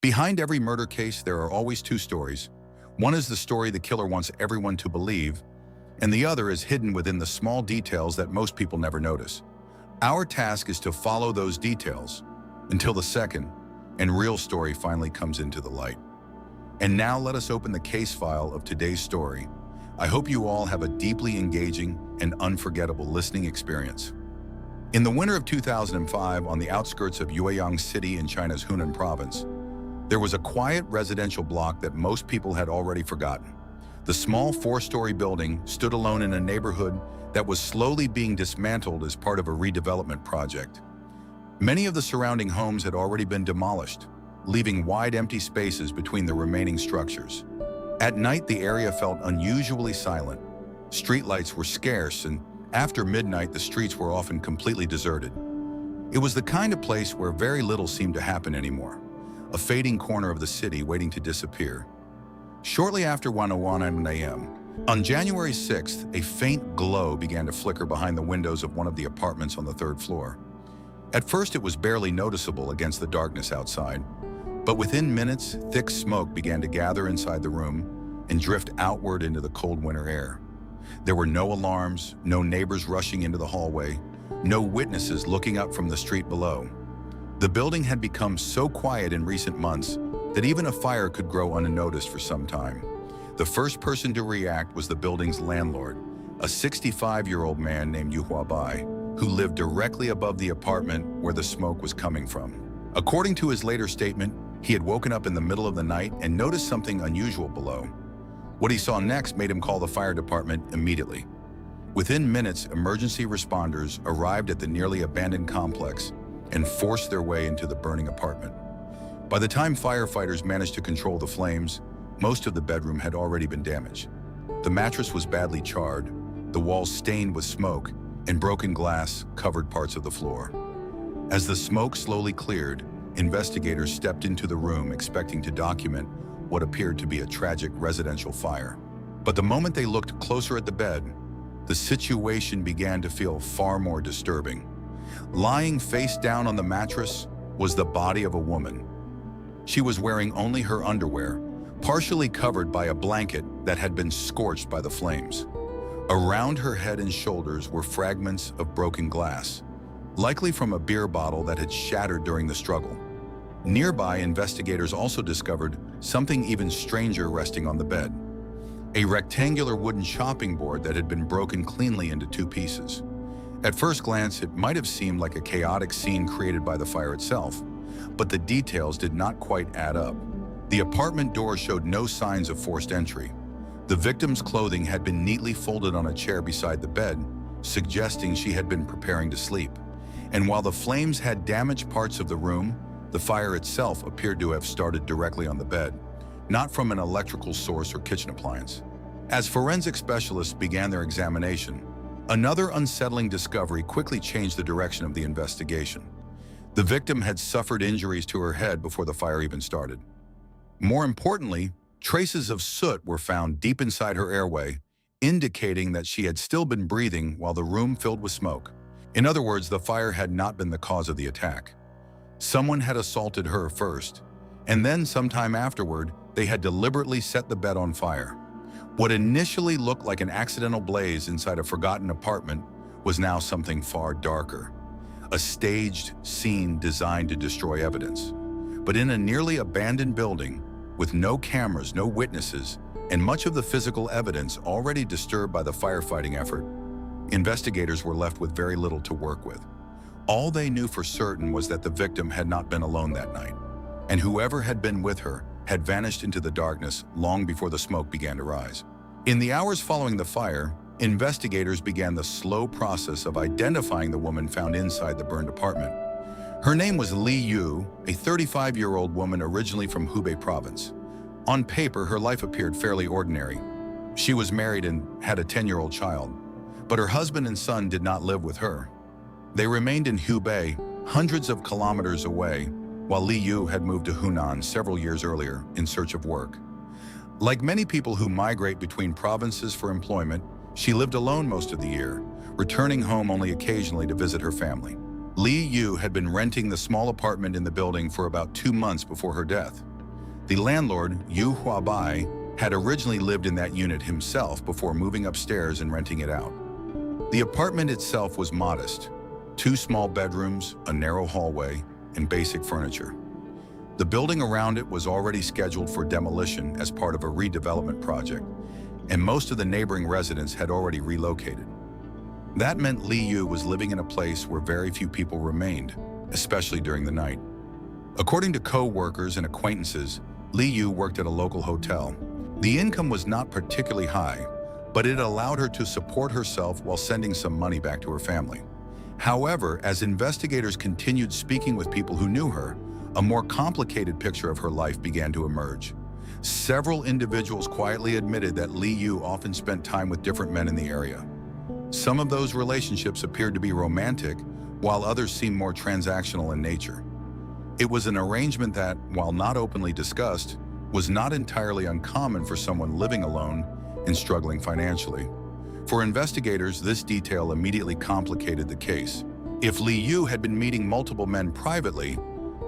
Behind every murder case, there are always two stories. One is the story the killer wants everyone to believe, and the other is hidden within the small details that most people never notice. Our task is to follow those details until the second and real story finally comes into the light. And now let us open the case file of today's story. I hope you all have a deeply engaging and unforgettable listening experience. In the winter of 2005, on the outskirts of Yueyang City in China's Hunan province, there was a quiet residential block that most people had already forgotten. The small four-story building stood alone in a neighborhood that was slowly being dismantled as part of a redevelopment project. Many of the surrounding homes had already been demolished, leaving wide empty spaces between the remaining structures. At night, the area felt unusually silent. Streetlights were scarce, and after midnight, the streets were often completely deserted. It was the kind of place where very little seemed to happen anymore, a fading corner of the city waiting to disappear. Shortly after 1:01 a.m., on January 6th, a faint glow began to flicker behind the windows of one of the apartments on the third floor. At first, it was barely noticeable against the darkness outside, but within minutes, thick smoke began to gather inside the room and drift outward into the cold winter air. There were no alarms, no neighbors rushing into the hallway, no witnesses looking up from the street below. The building had become so quiet in recent months that even a fire could grow unnoticed for some time. The first person to react was the building's landlord, a 65-year-old man named Yueyang, who lived directly above the apartment where the smoke was coming from. According to his later statement, he had woken up in the middle of the night and noticed something unusual below. What he saw next made him call the fire department immediately. Within minutes, emergency responders arrived at the nearly abandoned complex and forced their way into the burning apartment. By the time firefighters managed to control the flames, most of the bedroom had already been damaged. The mattress was badly charred, the walls stained with smoke, and broken glass covered parts of the floor. As the smoke slowly cleared, investigators stepped into the room expecting to document what appeared to be a tragic residential fire. But the moment they looked closer at the bed, the situation began to feel far more disturbing. Lying face down on the mattress was the body of a woman. She was wearing only her underwear, partially covered by a blanket that had been scorched by the flames. Around her head and shoulders were fragments of broken glass, likely from a beer bottle that had shattered during the struggle. Nearby, investigators also discovered something even stranger resting on the bed: a rectangular wooden chopping board that had been broken cleanly into two pieces. At first glance, it might have seemed like a chaotic scene created by the fire itself, but the details did not quite add up. The apartment door showed no signs of forced entry. The victim's clothing had been neatly folded on a chair beside the bed, suggesting she had been preparing to sleep. And while the flames had damaged parts of the room, the fire itself appeared to have started directly on the bed, not from an electrical source or kitchen appliance. As forensic specialists began their examination, another unsettling discovery quickly changed the direction of the investigation. The victim had suffered injuries to her head before the fire even started. More importantly, traces of soot were found deep inside her airway, indicating that she had still been breathing while the room filled with smoke. In other words, the fire had not been the cause of the attack. Someone had assaulted her first, and then sometime afterward, they had deliberately set the bed on fire. What initially looked like an accidental blaze inside a forgotten apartment was now something far darker. A staged scene designed to destroy evidence. But in a nearly abandoned building, with no cameras, no witnesses, and much of the physical evidence already disturbed by the firefighting effort, investigators were left with very little to work with. All they knew for certain was that the victim had not been alone that night, and whoever had been with her had vanished into the darkness long before the smoke began to rise. In the hours following the fire, investigators began the slow process of identifying the woman found inside the burned apartment. Her name was Li Yu, a 35-year-old woman originally from Hubei province. On paper, her life appeared fairly ordinary. She was married and had a 10-year-old child, but her husband and son did not live with her. They remained in Hubei, hundreds of kilometers away, while Li Yu had moved to Hunan several years earlier in search of work. Like many people who migrate between provinces for employment, she lived alone most of the year, returning home only occasionally to visit her family. Li Yu had been renting the small apartment in the building for about 2 months before her death. The landlord, Yu Huabai, had originally lived in that unit himself before moving upstairs and renting it out. The apartment itself was modest: 2 small bedrooms, a narrow hallway, and basic furniture. The building around it was already scheduled for demolition as part of a redevelopment project, and most of the neighboring residents had already relocated. That meant Li Yu was living in a place where very few people remained, especially during the night. According to co-workers and acquaintances, Li Yu worked at a local hotel. The income was not particularly high, but it allowed her to support herself while sending some money back to her family. However, as investigators continued speaking with people who knew her, a more complicated picture of her life began to emerge. Several individuals quietly admitted that Li Yu often spent time with different men in the area. Some of those relationships appeared to be romantic, while others seemed more transactional in nature. It was an arrangement that, while not openly discussed, was not entirely uncommon for someone living alone and struggling financially. For investigators, this detail immediately complicated the case. If Li Yu had been meeting multiple men privately,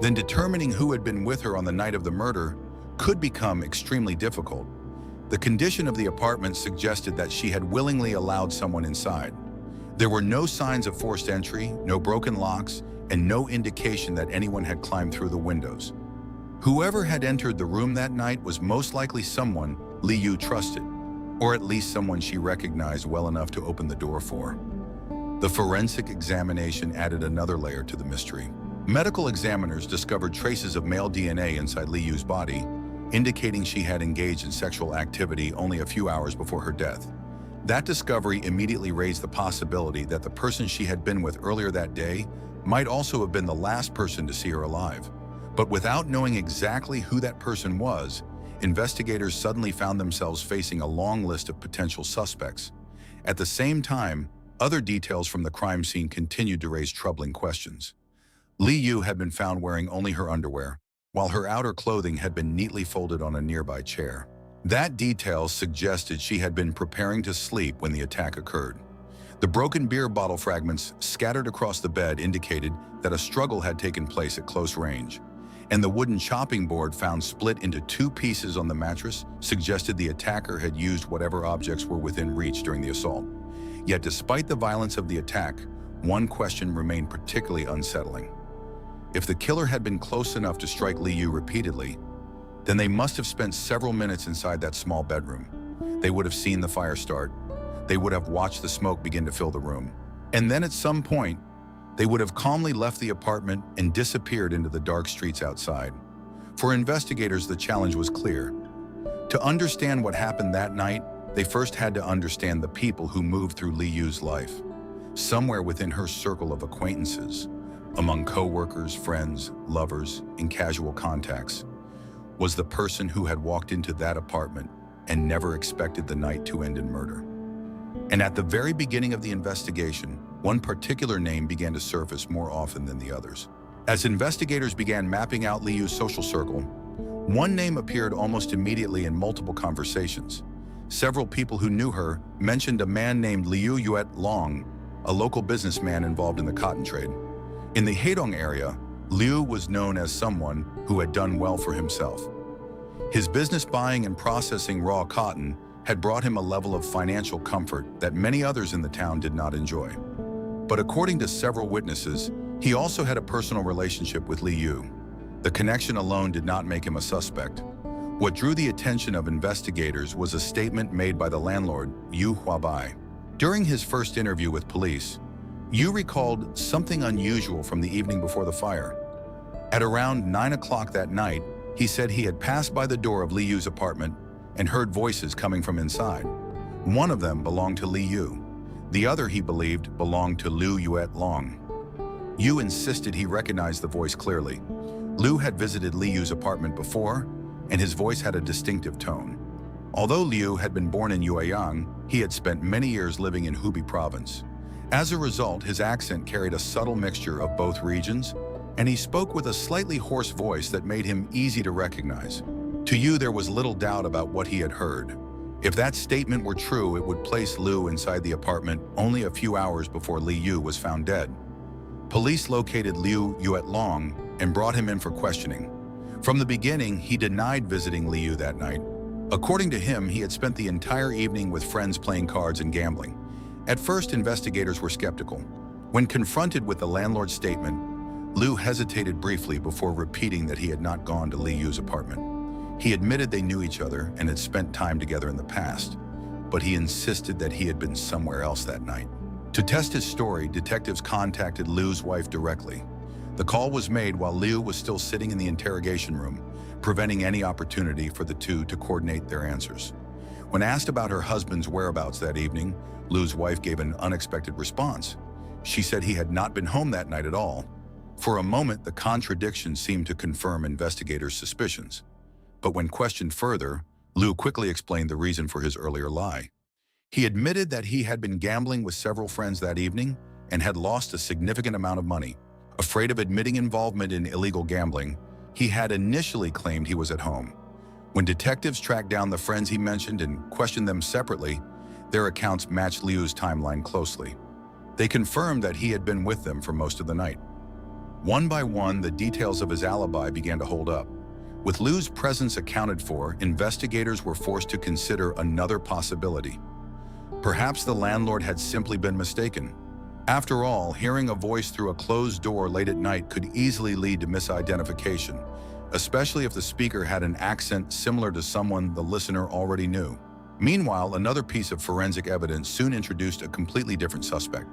then determining who had been with her on the night of the murder could become extremely difficult. The condition of the apartment suggested that she had willingly allowed someone inside. There were no signs of forced entry, no broken locks, and no indication that anyone had climbed through the windows. Whoever had entered the room that night was most likely someone Li Yu trusted, or at least someone she recognized well enough to open the door for. The forensic examination added another layer to the mystery. Medical examiners discovered traces of male DNA inside Li Yu's body, indicating she had engaged in sexual activity only a few hours before her death. That discovery immediately raised the possibility that the person she had been with earlier that day might also have been the last person to see her alive. But without knowing exactly who that person was, investigators suddenly found themselves facing a long list of potential suspects. At the same time, other details from the crime scene continued to raise troubling questions. Li Yu had been found wearing only her underwear, while her outer clothing had been neatly folded on a nearby chair. That detail suggested she had been preparing to sleep when the attack occurred. The broken beer bottle fragments scattered across the bed indicated that a struggle had taken place at close range, and the wooden chopping board found split into 2 pieces on the mattress suggested the attacker had used whatever objects were within reach during the assault. Yet despite the violence of the attack, one question remained particularly unsettling. If the killer had been close enough to strike Li Yu repeatedly, then they must have spent several minutes inside that small bedroom. They would have seen the fire start. They would have watched the smoke begin to fill the room. And then at some point, they would have calmly left the apartment and disappeared into the dark streets outside. For investigators, the challenge was clear. To understand what happened that night, they first had to understand the people who moved through Li Yu's life. Somewhere within her circle of acquaintances, among co-workers, friends, lovers, and casual contacts, was the person who had walked into that apartment and never expected the night to end in murder. And at the very beginning of the investigation, one particular name began to surface more often than the others. As investigators began mapping out Li Yu's social circle, one name appeared almost immediately in multiple conversations. Several people who knew her mentioned a man named Yueyang, a local businessman involved in the cotton trade. In the Hedong area, Liu was known as someone who had done well for himself. His business buying and processing raw cotton had brought him a level of financial comfort that many others in the town did not enjoy. But according to several witnesses, he also had a personal relationship with Li Yu. The connection alone did not make him a suspect. What drew the attention of investigators was a statement made by the landlord, Yu Huabai. During his first interview with police, Yu recalled something unusual from the evening before the fire. At around 9 o'clock that night, he said he had passed by the door of Li Yu's apartment and heard voices coming from inside. One of them belonged to Li Yu. The other, he believed, belonged to Liu Yueyang. Yu insisted he recognized the voice clearly. Liu had visited Li Yu's apartment before, and his voice had a distinctive tone. Although Liu had been born in Yueyang, he had spent many years living in Hubei province. As a result, his accent carried a subtle mixture of both regions, and he spoke with a slightly hoarse voice that made him easy to recognize. To Yu, there was little doubt about what he had heard. If that statement were true, it would place Liu inside the apartment only a few hours before Li Yu was found dead. Police located Liu Yueyang and brought him in for questioning. From the beginning, he denied visiting Liu that night. According to him, he had spent the entire evening with friends playing cards and gambling. At first, investigators were skeptical. When confronted with the landlord's statement, Liu hesitated briefly before repeating that he had not gone to Liu's apartment. He admitted they knew each other and had spent time together in the past, but he insisted that he had been somewhere else that night. To test his story, detectives contacted Liu's wife directly. The call was made while Liu was still sitting in the interrogation room, preventing any opportunity for the two to coordinate their answers. When asked about her husband's whereabouts that evening, Liu's wife gave an unexpected response. She said he had not been home that night at all. For a moment, the contradiction seemed to confirm investigators' suspicions. But when questioned further, Liu quickly explained the reason for his earlier lie. He admitted that he had been gambling with several friends that evening and had lost a significant amount of money. Afraid of admitting involvement in illegal gambling, he had initially claimed he was at home. When detectives tracked down the friends he mentioned and questioned them separately, their accounts matched Liu's timeline closely. They confirmed that he had been with them for most of the night. One by one, the details of his alibi began to hold up. With Liu's presence accounted for, investigators were forced to consider another possibility. Perhaps the landlord had simply been mistaken. After all, hearing a voice through a closed door late at night could easily lead to misidentification, especially if the speaker had an accent similar to someone the listener already knew. Meanwhile, another piece of forensic evidence soon introduced a completely different suspect.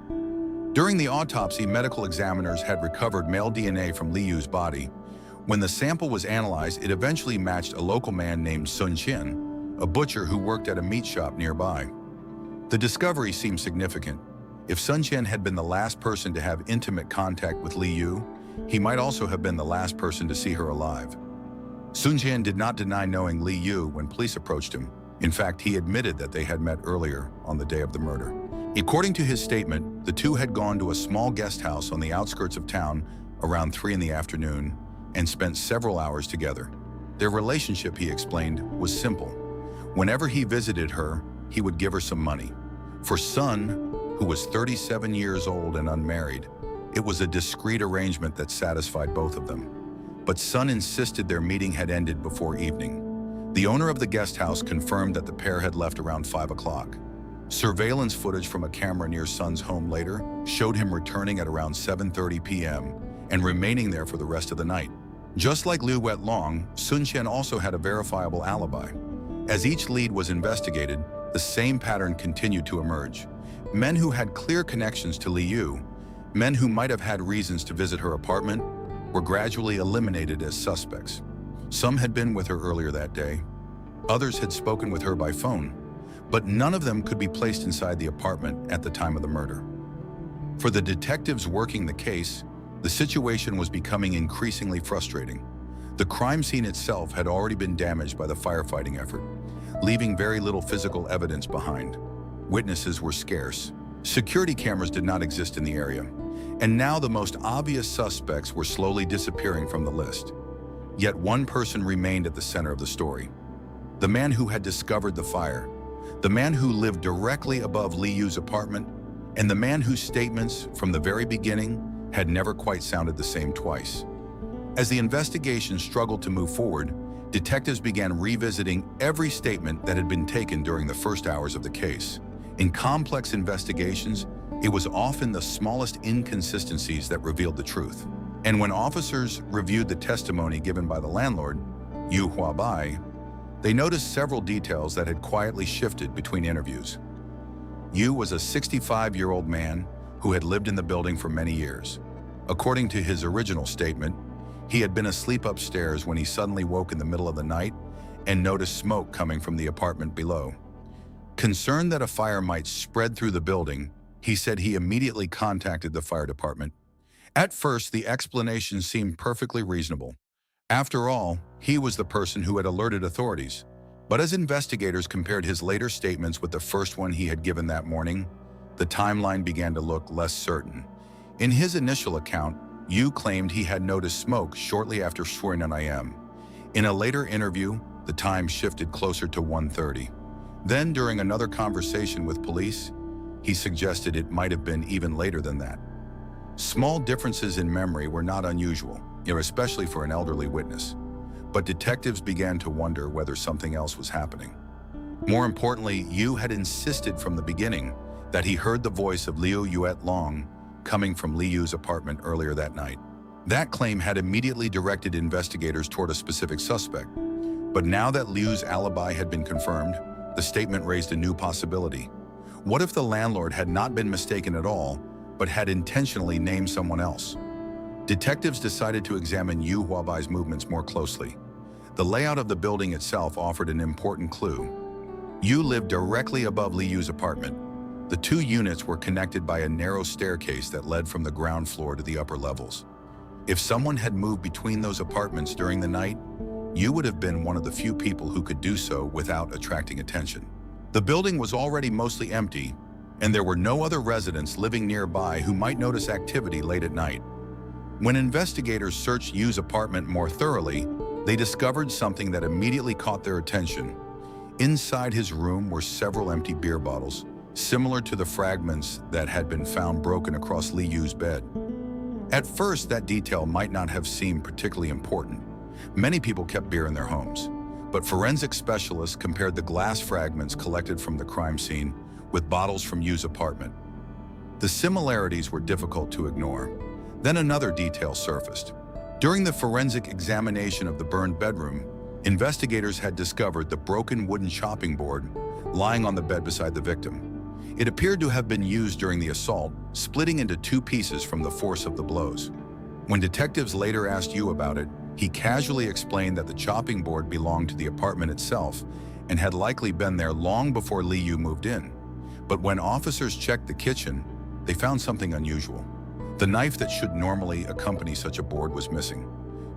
During the autopsy, medical examiners had recovered male DNA from Liu's body. When the sample was analyzed, it eventually matched a local man named Sun Qian, a butcher who worked at a meat shop nearby. The discovery seemed significant. If Sun Qian had been the last person to have intimate contact with Liu, he might also have been the last person to see her alive. Sun Qian did not deny knowing Liu when police approached him. In fact, he admitted that they had met earlier on the day of the murder. According to his statement, the two had gone to a small guest house on the outskirts of town around 3 in the afternoon and spent several hours together. Their relationship, he explained, was simple. Whenever he visited her, he would give her some money. For Sun, who was 37 years old and unmarried, it was a discreet arrangement that satisfied both of them. But Sun insisted their meeting had ended before evening. The owner of the guest house confirmed that the pair had left around 5 o'clock. Surveillance footage from a camera near Sun's home later showed him returning at around 7:30 p.m. and remaining there for the rest of the night. Just like Liu Wetlong, Sun Qian also had a verifiable alibi. As each lead was investigated, the same pattern continued to emerge. Men who had clear connections to Liu, men who might have had reasons to visit her apartment, were gradually eliminated as suspects. Some had been with her earlier that day. Others had spoken with her by phone, but none of them could be placed inside the apartment at the time of the murder. For the detectives working the case, the situation was becoming increasingly frustrating. The crime scene itself had already been damaged by the firefighting effort, leaving very little physical evidence behind. Witnesses were scarce. Security cameras did not exist in the area, and now the most obvious suspects were slowly disappearing from the list. Yet one person remained at the center of the story. The man who had discovered the fire, the man who lived directly above Liu's apartment, and the man whose statements, from the very beginning, had never quite sounded the same twice. As the investigation struggled to move forward, detectives began revisiting every statement that had been taken during the first hours of the case. In complex investigations, it was often the smallest inconsistencies that revealed the truth. And when officers reviewed the testimony given by the landlord, Yu Huabai, they noticed several details that had quietly shifted between interviews. Yu was a 65-year-old man who had lived in the building for many years. According to his original statement, he had been asleep upstairs when he suddenly woke in the middle of the night and noticed smoke coming from the apartment below. Concerned that a fire might spread through the building, he said he immediately contacted the fire department. At first, the explanation seemed perfectly reasonable. After all, he was the person who had alerted authorities. But as investigators compared his later statements with the first one he had given that morning, the timeline began to look less certain. In his initial account, Yu claimed he had noticed smoke shortly after 4 a.m. In a later interview, the time shifted closer to 1:30. Then, during another conversation with police, he suggested it might have been even later than that. Small differences in memory were not unusual, especially for an elderly witness. but detectives began to wonder whether something else was happening. More importantly, Yu had insisted from the beginning that he heard the voice of Liu Yueyang coming from Li Yu's apartment earlier that night. That claim had immediately directed investigators toward a specific suspect. But now that Liu's alibi had been confirmed, the statement raised a new possibility. What if the landlord had not been mistaken at all, but had intentionally named someone else? Detectives decided to examine Yu Huabai's movements more closely. The layout of the building itself offered an important clue. Yu lived directly above Li Yu's apartment. The two units were connected by a narrow staircase that led from the ground floor to the upper levels. If someone had moved between those apartments during the night, Yu would have been one of the few people who could do so without attracting attention. The building was already mostly empty, and there were no other residents living nearby who might notice activity late at night. When investigators searched Yu's apartment more thoroughly, they discovered something that immediately caught their attention. Inside his room were several empty beer bottles, similar to the fragments that had been found broken across Li Yu's bed. At first, that detail might not have seemed particularly important. Many people kept beer in their homes, but forensic specialists compared the glass fragments collected from the crime scene with bottles from Yu's apartment. The similarities were difficult to ignore. Then another detail surfaced. During the forensic examination of the burned bedroom, investigators had discovered the broken wooden chopping board lying on the bed beside the victim. It appeared to have been used during the assault, splitting into two pieces from the force of the blows. When detectives later asked Yu about it, he casually explained that the chopping board belonged to the apartment itself and had likely been there long before Li Yu moved in. But when officers checked the kitchen, they found something unusual. The knife that should normally accompany such a board was missing.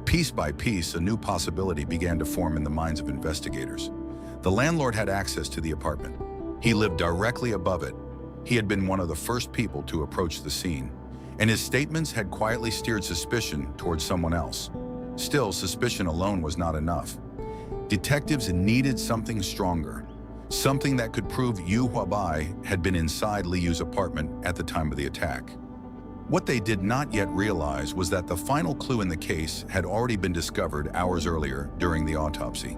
Piece by piece, a new possibility began to form in the minds of investigators. The landlord had access to the apartment. He lived directly above it. He had been one of the first people to approach the scene, and his statements had quietly steered suspicion towards someone else. Still, suspicion alone was not enough. Detectives needed something stronger, something that could prove Yu Huabai had been inside Li Yu's apartment at the time of the attack. What they did not yet realize was that the final clue in the case had already been discovered hours earlier during the autopsy,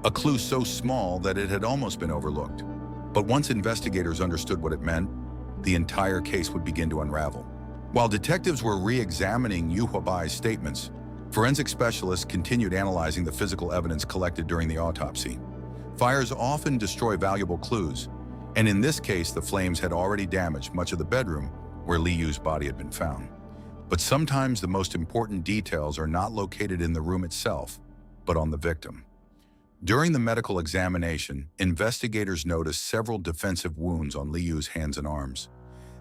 a clue so small that it had almost been overlooked. But once investigators understood what it meant, the entire case would begin to unravel. While detectives were re-examining Yu Huabai's statements, forensic specialists continued analyzing the physical evidence collected during the autopsy. Fires often destroy valuable clues, and in this case, the flames had already damaged much of the bedroom where Li Yu's body had been found. But sometimes the most important details are not located in the room itself, but on the victim. During the medical examination, investigators noticed several defensive wounds on Li Yu's hands and arms.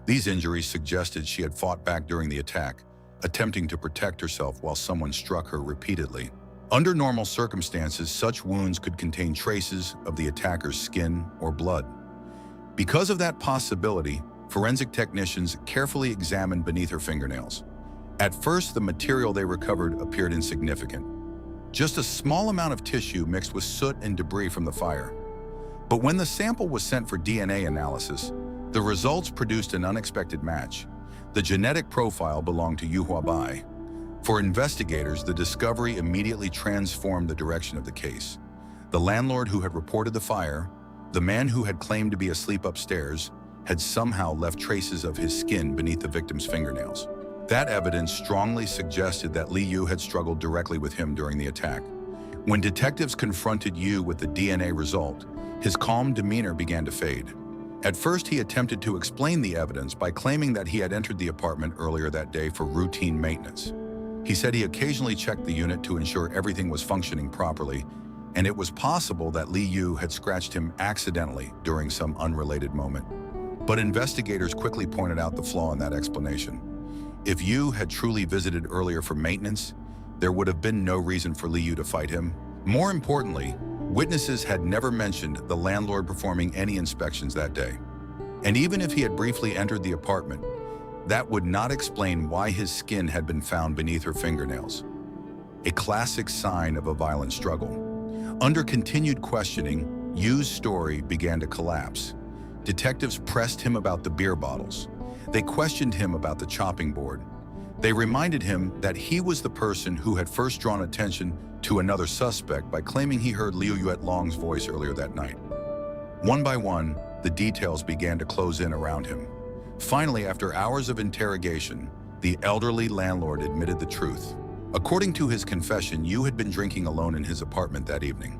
These injuries suggested she had fought back during the attack, attempting to protect herself while someone struck her repeatedly. Under normal circumstances, such wounds could contain traces of the attacker's skin or blood. Because of that possibility, forensic technicians carefully examined beneath her fingernails. At first, the material they recovered appeared insignificant. Just a small amount of tissue mixed with soot and debris from the fire. But when the sample was sent for DNA analysis, the results produced an unexpected match. The genetic profile belonged to Yu Huabai. For investigators, the discovery immediately transformed the direction of the case. The landlord who had reported the fire, the man who had claimed to be asleep upstairs, had somehow left traces of his skin beneath the victim's fingernails. That evidence strongly suggested that Li Yu had struggled directly with him during the attack. When detectives confronted Yu with the DNA result, his calm demeanor began to fade. At first, he attempted to explain the evidence by claiming that he had entered the apartment earlier that day for routine maintenance. He said he occasionally checked the unit to ensure everything was functioning properly, and it was possible that Li Yu had scratched him accidentally during some unrelated moment. But investigators quickly pointed out the flaw in that explanation. If Yu had truly visited earlier for maintenance, there would have been no reason for Li Yu to fight him. More importantly, witnesses had never mentioned the landlord performing any inspections that day. And even if he had briefly entered the apartment, that would not explain why his skin had been found beneath her fingernails. A classic sign of a violent struggle. Under continued questioning, Yu's story began to collapse. Detectives pressed him about the beer bottles. They questioned him about the chopping board. They reminded him that he was the person who had first drawn attention to another suspect by claiming he heard Liu Yuetlong's voice earlier that night. One by one, the details began to close in around him. Finally, after hours of interrogation, the elderly landlord admitted the truth. According to his confession, Yu had been drinking alone in his apartment that evening.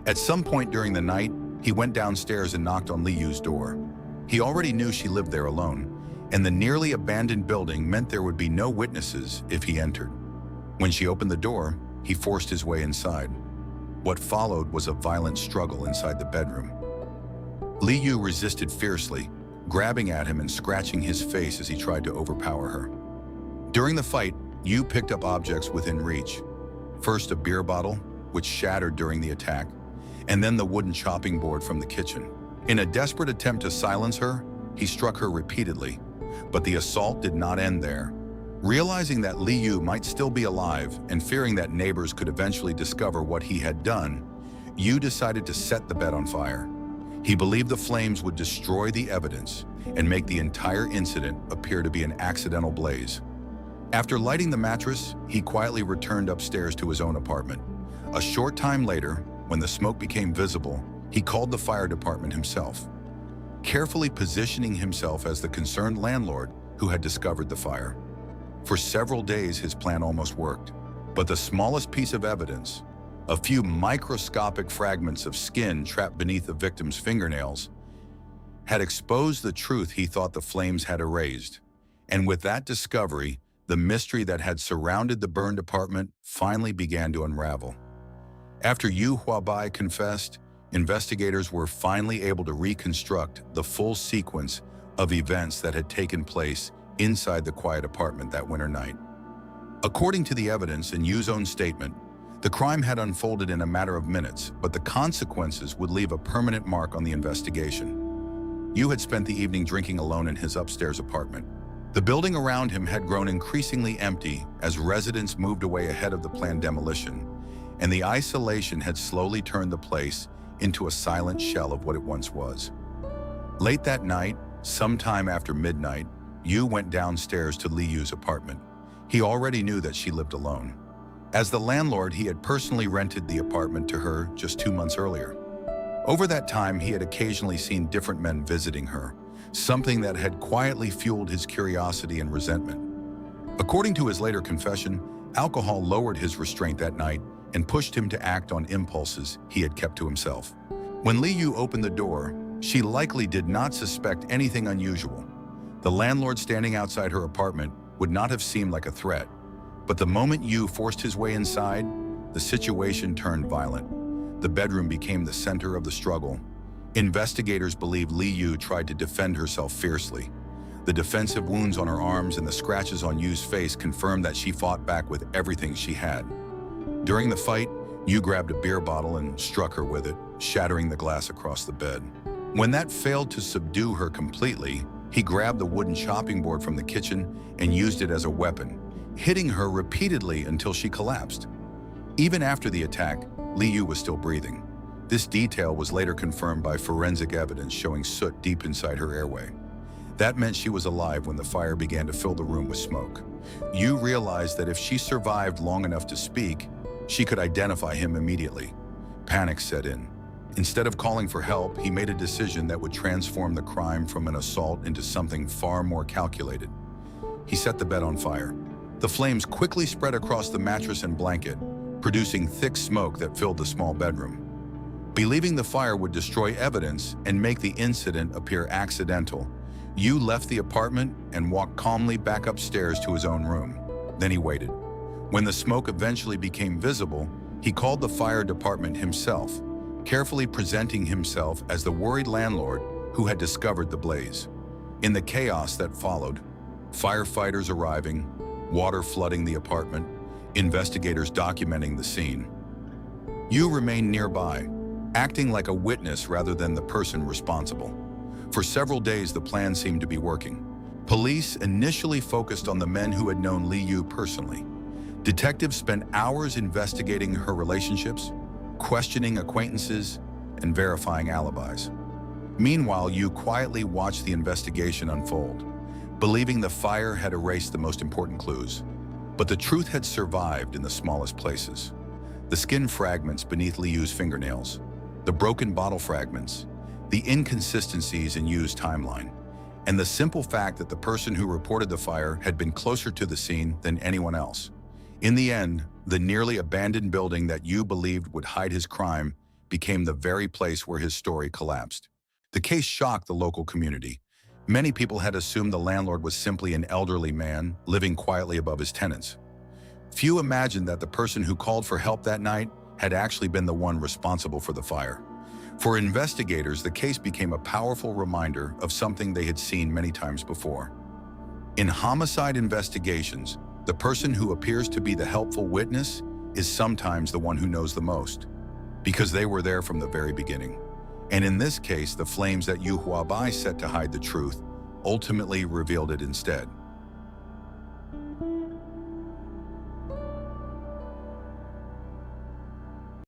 At some point during the night, he went downstairs and knocked on Li Yu's door. He already knew she lived there alone, and the nearly abandoned building meant there would be no witnesses if he entered. When she opened the door, he forced his way inside. What followed was a violent struggle inside the bedroom. Li Yu resisted fiercely, grabbing at him and scratching his face as he tried to overpower her. During the fight, Yu picked up objects within reach. First, a beer bottle, which shattered during the attack, and then the wooden chopping board from the kitchen. In a desperate attempt to silence her, he struck her repeatedly, but the assault did not end there. Realizing that Li Yu might still be alive and fearing that neighbors could eventually discover what he had done, Yu decided to set the bed on fire. He believed the flames would destroy the evidence and make the entire incident appear to be an accidental blaze. After lighting the mattress, he quietly returned upstairs to his own apartment. A short time later, when the smoke became visible, he called the fire department himself, carefully positioning himself as the concerned landlord who had discovered the fire. For several days, his plan almost worked, but the smallest piece of evidence, a few microscopic fragments of skin trapped beneath the victim's fingernails, had exposed the truth he thought the flames had erased. And with that discovery, the mystery that had surrounded the burned apartment finally began to unravel. After Yu Huabai confessed, investigators were finally able to reconstruct the full sequence of events that had taken place inside the quiet apartment that winter night. According to the evidence in Yu's own statement, the crime had unfolded in a matter of minutes, but the consequences would leave a permanent mark on the investigation. Yu had spent the evening drinking alone in his upstairs apartment. The building around him had grown increasingly empty as residents moved away ahead of the planned demolition, and the isolation had slowly turned the place into a silent shell of what it once was. Late that night, sometime after midnight, Yu went downstairs to Li Yu's apartment. He already knew that she lived alone. As the landlord, he had personally rented the apartment to her just 2 months earlier. Over that time, he had occasionally seen different men visiting her, something that had quietly fueled his curiosity and resentment. According to his later confession, alcohol lowered his restraint that night and pushed him to act on impulses he had kept to himself. When Li Yu opened the door, she likely did not suspect anything unusual. The landlord standing outside her apartment would not have seemed like a threat, but the moment Yu forced his way inside, the situation turned violent. The bedroom became the center of the struggle. Investigators believe Li Yu tried to defend herself fiercely. The defensive wounds on her arms and the scratches on Yu's face confirmed that she fought back with everything she had. During the fight, Yu grabbed a beer bottle and struck her with it, shattering the glass across the bed. When that failed to subdue her completely, he grabbed the wooden chopping board from the kitchen and used it as a weapon, hitting her repeatedly until she collapsed. Even after the attack, Li Yu was still breathing. This detail was later confirmed by forensic evidence showing soot deep inside her airway. That meant she was alive when the fire began to fill the room with smoke. Yu realized that if she survived long enough to speak, she could identify him immediately. Panic set in. Instead of calling for help, he made a decision that would transform the crime from an assault into something far more calculated. He set the bed on fire. The flames quickly spread across the mattress and blanket, producing thick smoke that filled the small bedroom. Believing the fire would destroy evidence and make the incident appear accidental, Yu left the apartment and walked calmly back upstairs to his own room. Then he waited. When the smoke eventually became visible, he called the fire department himself, carefully presenting himself as the worried landlord who had discovered the blaze. In the chaos that followed, firefighters arriving, water flooding the apartment, investigators documenting the scene, Yu remained nearby, acting like a witness rather than the person responsible. For several days, the plan seemed to be working. Police initially focused on the men who had known Li Yu personally. Detectives spent hours investigating her relationships, questioning acquaintances, and verifying alibis. Meanwhile, Yu quietly watched the investigation unfold, believing the fire had erased the most important clues. But the truth had survived in the smallest places. The skin fragments beneath Liu's fingernails, the broken bottle fragments, the inconsistencies in Yu's timeline, and the simple fact that the person who reported the fire had been closer to the scene than anyone else. In the end, the nearly abandoned building that Yu believed would hide his crime became the very place where his story collapsed. The case shocked the local community. Many people had assumed the landlord was simply an elderly man living quietly above his tenants. Few imagined that the person who called for help that night had actually been the one responsible for the fire. For investigators, the case became a powerful reminder of something they had seen many times before. In homicide investigations, the person who appears to be the helpful witness is sometimes the one who knows the most, because they were there from the very beginning. And in this case, the flames that Yu Huabai set to hide the truth ultimately revealed it instead.